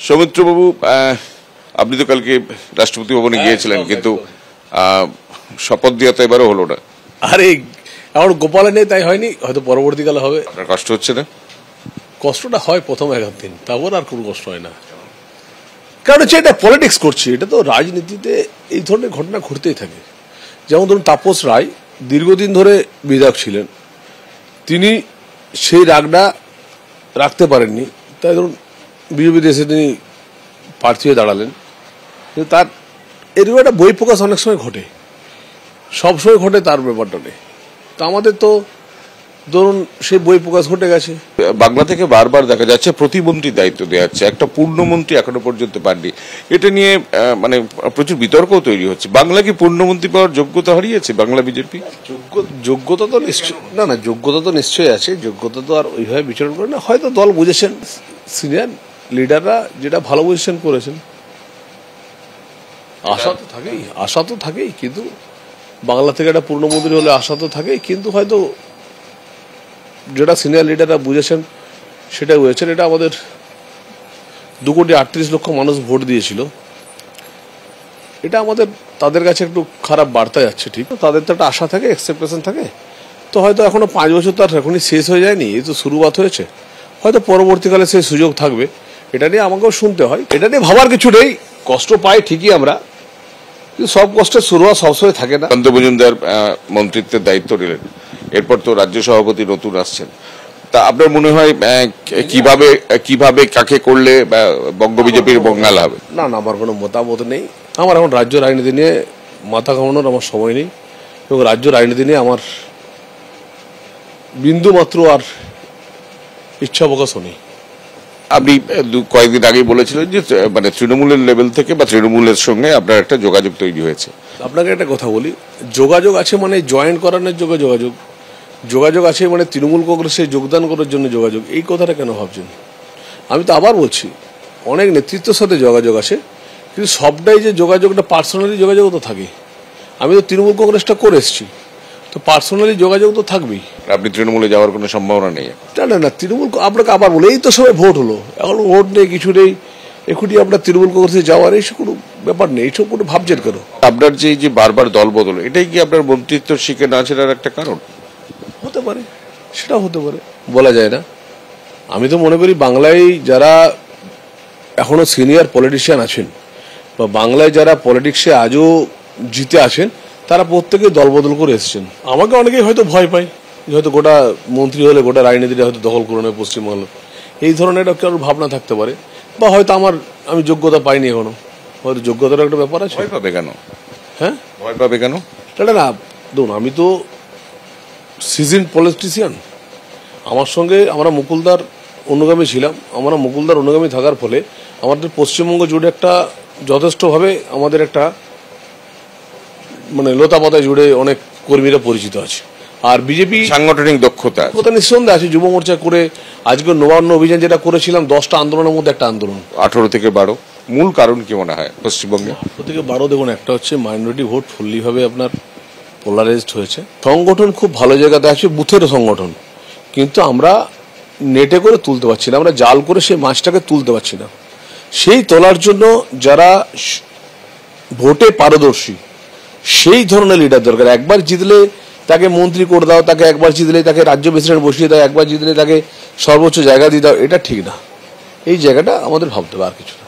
সৌমিত্রবাবু, আপনি তো কালকে রাষ্ট্রপতি ভবনে গিয়েছিলেন, কিন্তু শপথ দেওয়া তো এবারও হলো না। আরে এখন গোপালে নেই তাই হয়নি, হয়তো পরবর্তীকালে হবে। আপনার কষ্ট হচ্ছে না? কষ্টটা হয় প্রথম এক দিন, তারপর আর কোনো কষ্ট হয় না। কারণ হচ্ছে এটা পলিটিক্স করছি, এটা তো রাজনীতিতে এই ধরনের ঘটনা ঘটতেই থাকে। যেমন ধরুন তাপস রায় দীর্ঘদিন ধরে বিধায়ক ছিলেন, তিনি সেই রাগটা রাখতে পারেননি, তাই ধরুন বিজেপিতে এসে তিনি প্রার্থী হয়ে দাঁড়ালেন। কিন্তু তার এরকম একটা বই প্রকাশ অনেক সময় ঘটে, সবসময় ঘটে তার ব্যাপারটা নেই। তো আমাদের তো ধরুন সেই বই প্রকাশ ঘটে গেছে। বাংলা থেকে বারবার দেখা যাচ্ছে প্রতিমন্ত্রীর দায়িত্ব দেওয়া হচ্ছে, একটা পূর্ণমন্ত্রী এখনো পর্যন্ত পাননি। এটা নিয়ে মানে প্রচুর বিতর্কও তৈরি হচ্ছে। বাংলা কি পূর্ণমন্ত্রী পাওয়ার যোগ্যতা হারিয়েছে বাংলা বিজেপি? যোগ্যতা তো নিশ্চয় না, যোগ্যতা তো নিশ্চয়ই আছে। যোগ্যতা তো আর ওইভাবে বিচরণ করে না, হয়তো দল বুঝেছেন, সিনিয়র লিডাররা যেটা ভালো বুঝেছেন করেছেন। আশা তো থাকেই, কিন্তু বাংলা থেকে একটা পূর্ণমন্ত্রী হলে আশা তো থাকেই, কিন্তু হয়তো যেটা সিনিয়র লিডাররা বুঝেছেন সেটা হয়েছেন। এটা আমাদের 2,38,00,000 মানুষ ভোট দিয়েছিল, এটা আমাদের তাদের কাছে একটু খারাপ বার্তা যাচ্ছে। ঠিক, তাদের তো একটা আশা থাকে, এক্সপেকটেশন থাকে। তো হয়তো এখনো 5 বছর তো আর এখনই শেষ হয়ে যায়নি, এই তো শুরুয়াত হয়েছে। হয়তো পরবর্তীকালে সেই সুযোগ থাকবে, এটা নিয়ে আমাকেও শুনতে হয়। এটা নিয়ে ভাবার কিছু নেই, কষ্ট পাই ঠিকই আমরা, কিন্তু সব কষ্টের শুরুয়াত সবসময় থাকে না। অন্ত মজুমদার মন্ত্রিত্বের দায়িত্ব নিলেন, এরপর তো রাজ্য সভাপতি নতুন আসছেন। তা আপনার মনে হয় কিভাবে কাকে করলে বঙ্গ বিজেপির মঙ্গল হবে? না, আমার কোনো মতামত নেই। আমার এখন রাজ্য রাজনীতি নিয়ে মাথা ঘামানোর আমার সময় নেই, এবং রাজ্য রাজনীতি নিয়ে আমার বিন্দু মাত্র আর ইচ্ছা প্রকাশও নেই। আপনি কয়েকদিন আগেই বলেছিলেন যে মানে তৃণমূলের লেভেল থেকে বা তৃণমূলের সঙ্গে আপনার একটা যোগাযোগ তৈরি হয়েছে। আপনাকে একটা কথা বলি, যোগাযোগ আছে মানে জয়েন করানোর যোগাযোগ আছে মানে তৃণমূল কংগ্রেসে যোগদান করার জন্য যোগাযোগ। এই কথাটা কেন ভাবছেন? আমি তো আবার বলছি, অনেক নেতৃত্বের সাথে যোগাযোগ আছে, কিন্তু সবটাই যে যোগাযোগটা পার্সোনালি যোগাযোগ তো থাকে। আমি তো তৃণমূল কংগ্রেসটা করে এসেছি, তো পার্সোনালি যোগাযোগ তো থাকবেই। আপনি তৃণমূলে যাওয়ার কোনো সম্ভাবনা নেই? না, তৃণমূল আপনাকে আবার বলে, এই তো সবাই ভোট হলো, এখন ভোট নেই, কিছু নেই, এখনই আপনার তৃণমূল কংগ্রেসে যাওয়ার এইসব কোনো ব্যাপার নেই। এইসব কোনো ভাবছেন কেন? আপনার যে বারবার দল বদল, এটাই কি আপনার মন্ত্রিত্ব শিখে না ছেড়ার একটা কারণ? হতে পারে, সেটাও হতে পারে, বলা যায় না। আমি তো মনে করি বাংলায় যারা এখনো সিনিয়র পলিটিশিয়ান আছেন, বা বাংলায় যারা পলিটিক্সে আজও জিতে আছেন, তারা প্রত্যেকে দল বদল করে এসেছেন। আমাকে অনেকেই হয়তো ভয় পায়, হয়তো গোটা মন্ত্রী হলে গোটা রাজনীতিটা হয়তো দখল করে নেয় পশ্চিমবাংলা, এই ধরনের একটা কারোর ভাবনা থাকতে পারে। বা হয়তো আমি যোগ্যতা পাইনি এখনো, হয়তো যোগ্যতার একটা ব্যাপার আছে। ভয় পাবে কেন? হ্যাঁ, ভয় পাবে কেন? এটা না, দেখুন, আমি তো সিজন পলিটিশিয়ান। আমার সঙ্গে আমরা মুকুলদার অনুগামী ছিলাম। আমরা মুকুলদার অনুগামী থাকার ফলে আমাদের পশ্চিমবঙ্গ জুড়ে একটা যথেষ্টভাবে আমাদের একটা মানে লতাপাতায় জুড়ে অনেক কর্মীরা পরিচিত আছে। আর বিজেপি সাংগঠনিক দক্ষতা নিঃসন্দেহে আছে। যুব মোর্চা করে আজকে নবান্ন অভিযান যেটা করেছিলাম, 10টা আন্দোলনের মধ্যে একটা আন্দোলন। 18 থেকে 12 মূল কারণ কি মনে হয় পশ্চিমবঙ্গে? 18 থেকে 12 দেখুন, একটা হচ্ছে মাইনরিটি ভোট ফুললি ভাবে আপনার পোলারাইজড হয়েছে। সংগঠন খুব ভালো জায়গাতে আছে, বুথের সংগঠন, কিন্তু আমরা নেটে করে তুলতে পারছি না, আমরা জাল করে সেই মাছটাকে তুলতে পারছি না। সেই তোলার জন্য যারা ভোটে পারদর্শী, সেই ধরনের লিডার দরকার। একবার জিতলে তাকে মন্ত্রী করে দাও, তাকে একবার জিতলে তাকে রাজ্য প্রেসিডেন্ট বসিয়ে দাও, একবার জিতলে তাকে সর্বোচ্চ জায়গা দিয়ে দাও, এটা ঠিক না। এই জায়গাটা আমাদের ভাবতে হবে, আর কিছু না।